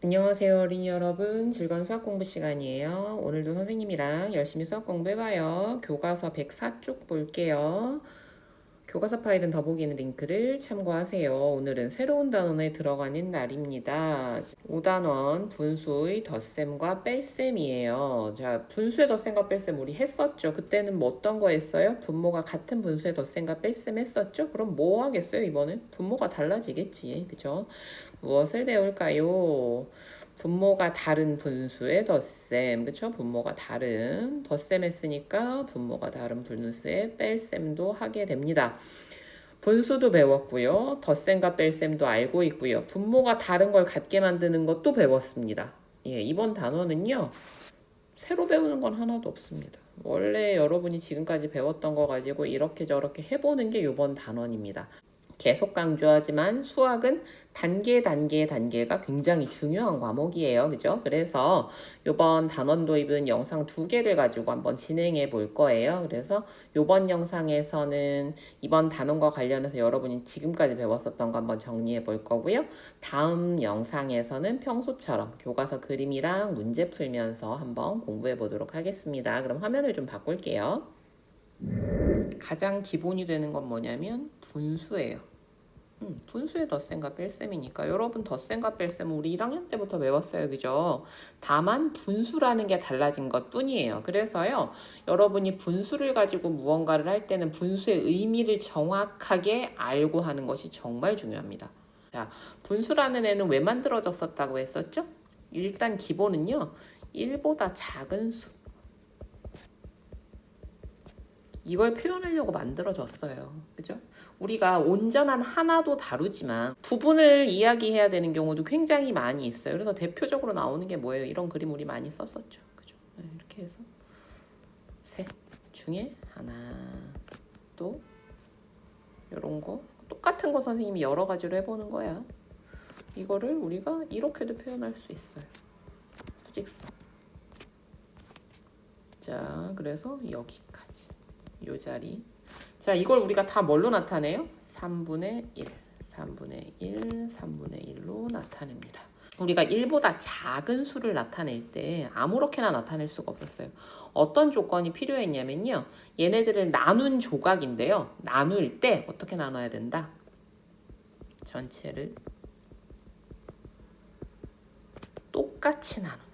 안녕하세요, 어린이 여러분. 즐거운 수학 공부 시간이에요. 오늘도 선생님이랑 열심히 수학 공부해봐요. 교과서 104쪽 볼게요. 교과서 파일은 더보기는 링크를 참고하세요. 오늘은 새로운 단원에 들어가는 날입니다. 5단원 분수의 덧셈과 뺄셈이에요. 자, 분수의 덧셈과 뺄셈 우리 했었죠. 그때는 뭐 어떤 거 했어요? 분모가 같은 분수의 덧셈과 뺄셈 했었죠? 그럼 뭐 하겠어요, 이번엔? 분모가 달라지겠지. 그죠? 무엇을 배울까요? 분모가 다른 분수의 덧셈, 그쵸? 분모가 다른 덧셈 했으니까 분모가 다른 분수의 뺄셈도 하게 됩니다. 분수도 배웠고요. 덧셈과 뺄셈도 알고 있고요. 분모가 다른 걸 같게 만드는 것도 배웠습니다. 예, 이번 단어는요. 새로 배우는 건 하나도 없습니다. 원래 여러분이 지금까지 배웠던 거 가지고 이렇게 저렇게 해보는 게 이번 단원입니다. 계속 강조하지만 수학은 단계가 굉장히 중요한 과목이에요. 그죠? 그래서 이번 단원 도입은 영상 2개를 가지고 한번 진행해 볼 거예요. 그래서 이번 영상에서는 이번 단원과 관련해서 여러분이 지금까지 배웠었던 거 한번 정리해 볼 거고요. 다음 영상에서는 평소처럼 교과서 그림이랑 문제 풀면서 한번 공부해 보도록 하겠습니다. 그럼 화면을 좀 바꿀게요. 가장 기본이 되는 건 뭐냐면 분수예요. 분수의 덧셈과 뺄셈이니까 여러분 덧셈과 뺄셈은 우리 1학년 때부터 배웠어요. 그죠? 다만 분수라는 게 달라진 것 뿐이에요. 그래서요. 여러분이 분수를 가지고 무언가를 할 때는 분수의 의미를 정확하게 알고 하는 것이 정말 중요합니다. 자, 분수라는 애는 왜 만들어졌었다고 했었죠? 일단 기본은요. 1보다 작은 수. 이걸 표현하려고 만들어졌어요. 그죠? 우리가 온전한 하나도 다루지만 부분을 이야기해야 되는 경우도 굉장히 많이 있어요. 그래서 대표적으로 나오는 게 뭐예요? 이런 그림 우리 많이 썼었죠. 그죠? 이렇게 해서 셋 중에 하나 또 이런 거 똑같은 거 선생님이 여러 가지로 해보는 거야. 이거를 우리가 이렇게도 표현할 수 있어요. 수직선. 자, 그래서 여기까지. 요 자리. 자, 이걸 우리가 다 뭘로 나타내요? 3분의 1, 3분의 1, 3분의 1로 나타냅니다. 우리가 1보다 작은 수를 나타낼 때 아무렇게나 나타낼 수가 없었어요. 어떤 조건이 필요했냐면요. 얘네들을 나눈 조각인데요. 나눌 때 어떻게 나눠야 된다? 전체를 똑같이 나눈.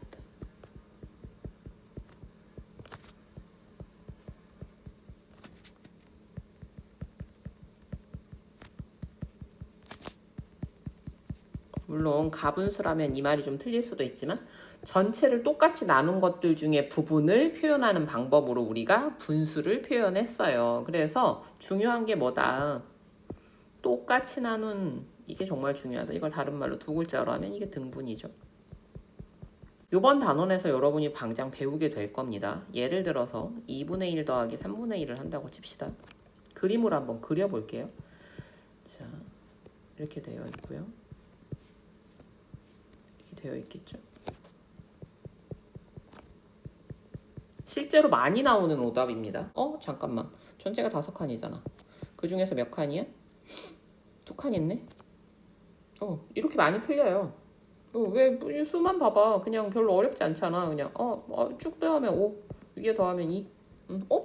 물론 가분수라면 이 말이 좀 틀릴 수도 있지만 전체를 똑같이 나눈 것들 중에 부분을 표현하는 방법으로 우리가 분수를 표현했어요. 그래서 중요한 게 뭐다? 똑같이 나눈 이게 정말 중요하다. 이걸 다른 말로 두 글자로 하면 이게 등분이죠. 이번 단원에서 여러분이 당장 배우게 될 겁니다. 예를 들어서 2분의 1 더하기 3분의 1을 한다고 칩시다. 그림으로 한번 그려볼게요. 자, 이렇게 되어 있고요. 되어 있겠죠. 실제로 많이 나오는 오답입니다. 잠깐만. 전체가 5칸이잖아. 그 중에서 몇 칸이야? 2칸 있네? 이렇게 많이 틀려요. 왜 수만 봐봐. 그냥 별로 어렵지 않잖아. 그냥 쭉 더하면 5, 위에 더하면 2.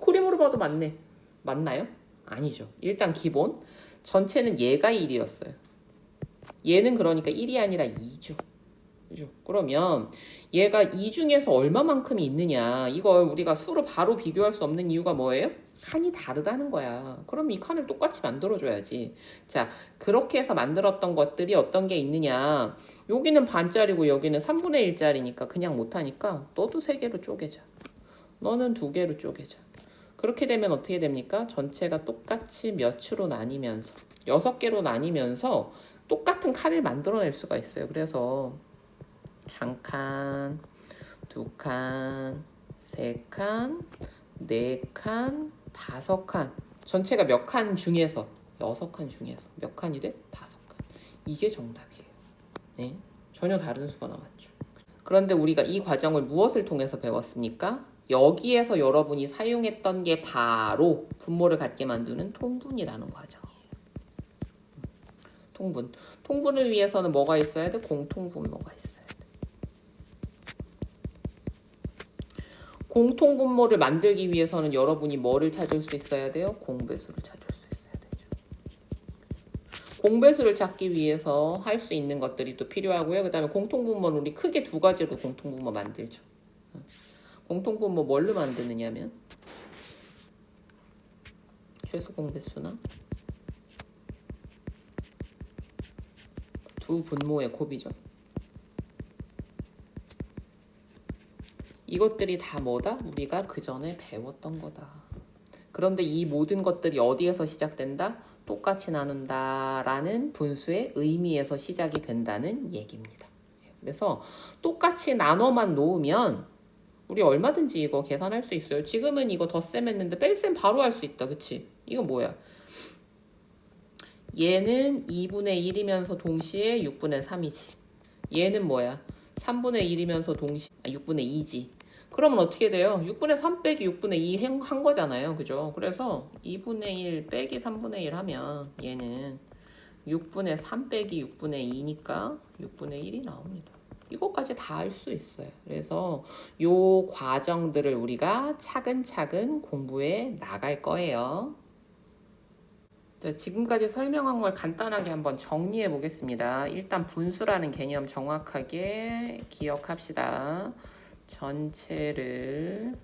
그림으로 봐도 맞네. 맞나요? 아니죠. 일단 기본. 전체는 얘가 1이었어요. 얘는 그러니까 1이 아니라 2죠. 그죠? 그러면 얘가 이 중에서 얼마만큼이 있느냐 이걸 우리가 수로 바로 비교할 수 없는 이유가 뭐예요? 칸이 다르다는 거야. 그럼 이 칸을 똑같이 만들어줘야지. 자, 그렇게 해서 만들었던 것들이 어떤 게 있느냐. 여기는 반짜리고 여기는 3분의 1짜리니까 그냥 못하니까 너도 3개로 쪼개자. 너는 2개로 쪼개자. 그렇게 되면 어떻게 됩니까? 전체가 똑같이 몇 추로 나뉘면서 6개로 나뉘면서 똑같은 칸을 만들어낼 수가 있어요. 그래서 1칸, 2칸, 3칸, 4칸, 5칸. 전체가 몇 칸 중에서 6칸 중에서 몇 칸이 돼? 5칸. 이게 정답이에요. 네, 전혀 다른 수가 나왔죠. 그런데 우리가 이 과정을 무엇을 통해서 배웠습니까? 여기에서 여러분이 사용했던 게 바로 분모를 갖게 만드는 통분이라는 과정이에요. 통분. 통분을 위해서는 뭐가 있어야 돼? 공통분모가 있어야 돼. 공통분모를 만들기 위해서는 여러분이 뭐를 찾을 수 있어야 돼요? 공배수를 찾을 수 있어야 되죠. 공배수를 찾기 위해서 할 수 있는 것들이 또 필요하고요. 그 다음에 공통분모는 우리 크게 두 가지로 공통분모 만들죠. 공통분모 뭘로 만드느냐면 최소 공배수나 두 분모의 곱이죠. 이것들이 다 뭐다? 우리가 그 전에 배웠던 거다. 그런데 이 모든 것들이 어디에서 시작된다? 똑같이 나눈다라는 분수의 의미에서 시작이 된다는 얘기입니다. 그래서 똑같이 나눠만 놓으면 우리 얼마든지 이거 계산할 수 있어요. 지금은 이거 덧셈 했는데 뺄셈 바로 할 수 있다. 그치? 이거 뭐야? 얘는 2분의 1이면서 동시에 6분의 3이지. 얘는 뭐야? 3분의 1이면서 동시에 6분의 2지. 그러면 어떻게 돼요? 6분의 3 빼기 6분의 2 한 거잖아요. 그죠? 그래서 2분의 1 빼기 3분의 1 하면 얘는 6분의 3 빼기 6분의 2니까 6분의 1이 나옵니다. 이것까지 다 할 수 있어요. 그래서 요 과정들을 우리가 차근차근 공부해 나갈 거예요. 자, 지금까지 설명한 걸 간단하게 한번 정리해 보겠습니다. 일단 분수라는 개념 정확하게 기억합시다. 전체를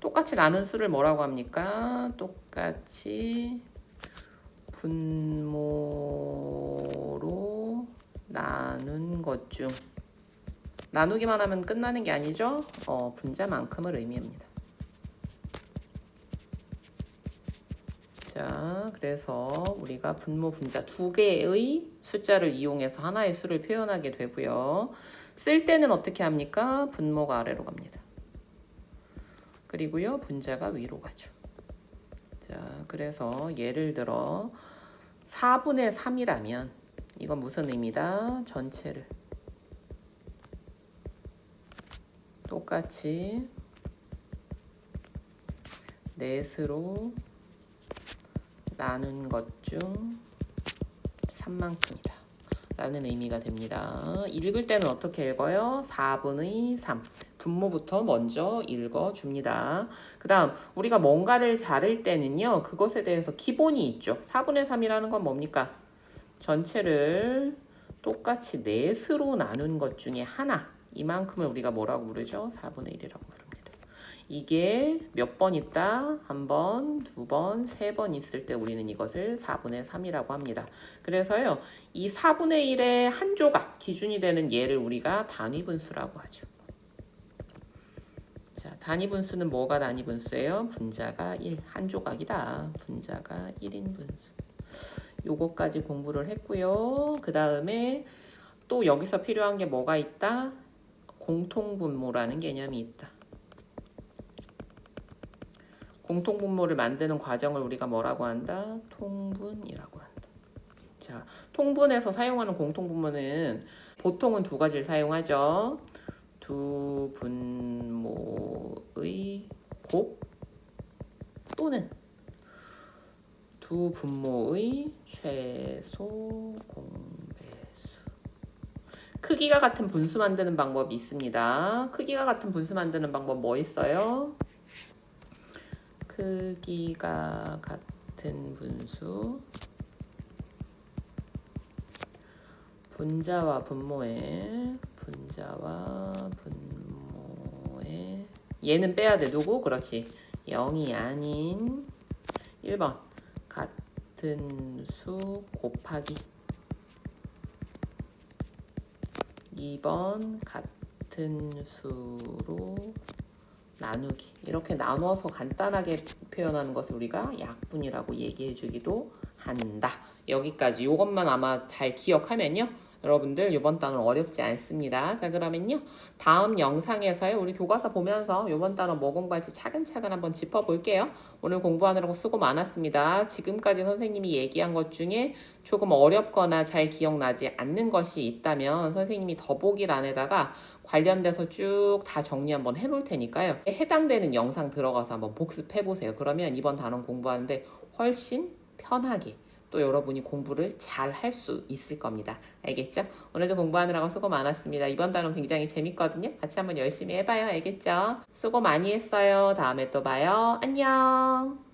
똑같이 나눈 수를 뭐라고 합니까? 똑같이 분모로 나눈 것 중 나누기만 하면 끝나는 게 아니죠? 분자만큼을 의미합니다. 자, 그래서 우리가 분모, 분자 두 개의 숫자를 이용해서 하나의 수를 표현하게 되고요. 쓸 때는 어떻게 합니까? 분모가 아래로 갑니다. 그리고요, 분자가 위로 가죠. 자, 그래서 예를 들어 4분의 3이라면 이건 무슨 의미다? 전체를 똑같이 넷으로 나눈 것 중 3만큼이다 라는 의미가 됩니다. 읽을 때는 어떻게 읽어요? 4분의 3 분모부터 먼저 읽어줍니다. 그 다음 우리가 뭔가를 자를 때는요, 그것에 대해서 기본이 있죠. 4분의 3이라는 건 뭡니까? 전체를 똑같이 넷으로 나눈 것 중에 하나, 이만큼을 우리가 뭐라고 부르죠? 4분의 1이라고 부릅니다. 이게 몇 번 있다? 한 번, 두 번, 세 번 있을 때 우리는 이것을 4분의 3이라고 합니다. 그래서요, 이 4분의 1의 한 조각 기준이 되는 얘를 우리가 단위분수라고 하죠. 자, 단위분수는 뭐가 단위분수예요? 분자가 1, 한 조각이다. 분자가 1인 분수. 요거까지 공부를 했고요. 그 다음에 또 여기서 필요한 게 뭐가 있다? 공통분모라는 개념이 있다. 공통분모를 만드는 과정을 우리가 뭐라고 한다? 통분이라고 한다. 자, 통분에서 사용하는 공통분모는 보통은 두 가지를 사용하죠. 두 분모의 곱 또는 두 분모의 최소 공배수. 크기가 같은 분수 만드는 방법이 있습니다. 크기가 같은 분수 만드는 방법 뭐 있어요? 크기가 같은 분수 분자와 분모에 얘는 빼야 돼. 누구? 그렇지. 0이 아닌 1번 같은 수 곱하기 2번 같은 수로 나누기. 이렇게 나눠서 간단하게 표현하는 것을 우리가 약분이라고 얘기해 주기도 한다. 여기까지 이것만 아마 잘 기억하면요, 여러분들 이번 단원 어렵지 않습니다. 자, 그러면요, 다음 영상에서요, 우리 교과서 보면서 이번 단원 뭐 공부할지 차근차근 한번 짚어볼게요. 오늘 공부하느라고 수고 많았습니다. 지금까지 선생님이 얘기한 것 중에 조금 어렵거나 잘 기억나지 않는 것이 있다면 선생님이 더보기란에다가 관련돼서 쭉 다 정리 한번 해놓을 테니까요. 해당되는 영상 들어가서 한번 복습해보세요. 그러면 이번 단원 공부하는데 훨씬 편하게 또 여러분이 공부를 잘 할 수 있을 겁니다. 알겠죠? 오늘도 공부하느라고 수고 많았습니다. 이번 단원 굉장히 재밌거든요. 같이 한번 열심히 해봐요. 알겠죠? 수고 많이 했어요. 다음에 또 봐요. 안녕.